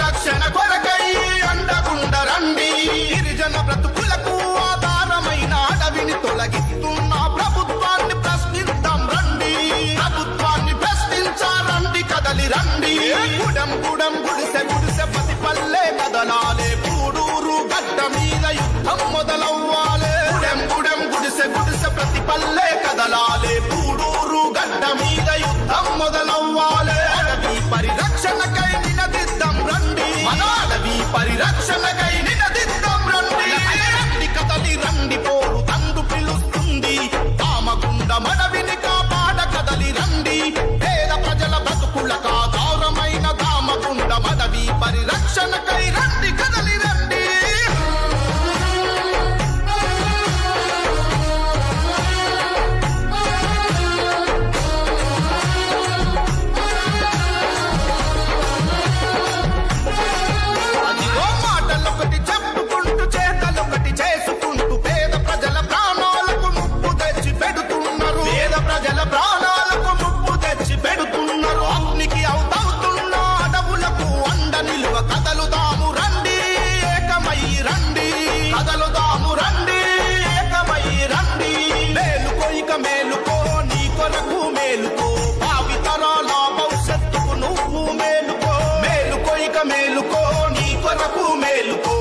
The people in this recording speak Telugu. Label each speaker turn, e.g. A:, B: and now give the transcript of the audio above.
A: పరిరక్షణ కొరకై అండగుండ రండి గిరిజన బ్రతుకులకు ఆధారమైన అడవిని తొలగిస్తున్న ప్రభుత్వాన్ని ప్రశ్నిద్దాం రండి ప్రభుత్వాన్ని ప్రశ్నించారండి కదలి రండి గుడం గుడం గుడిసె గుడిసె ప్రతి పల్లె కదలాలే పూడూరు గడ్డ మీద యుద్ధం మొదలవ్వాలే గుడం గుడం గుడిసె గుడిసె ప్రతి పల్లె కదలాలే పూడూరు గడ్డ మీద యుద్ధం మొదలవ్వాలే అడవి పరిరక్షణకై నినదిద్దాం రండి మన అడవి పరిరక్షణకై నినదిద్దాం రండి రండి కదలి రండి పోరు తండు పిలుస్తుంది కామగుండ మనవిని కాపాడ కదలి రండి పేద ప్రజల బతుకులకు ఆధారమైన కామగుండ మనవి పరిరక్షణకై రండి కదలి రండి ప్రాణాలకు ముప్పు తెచ్చి పెడుతున్నారు అగ్నికి అవుతవుతున్న అడవులకు అండ నిలువ కదలుదాము రండి ఏకమై రండి కదలుదాము రండి ఏకమై రండి మేలుకో ఇక మేలుకో నీ కొరకు మేలుకో భావితరాల భవిష్యత్తుకు నువ్వు మేలుకో మేలుకో ఇక మేలుకో నీ కొరకు మేలుకో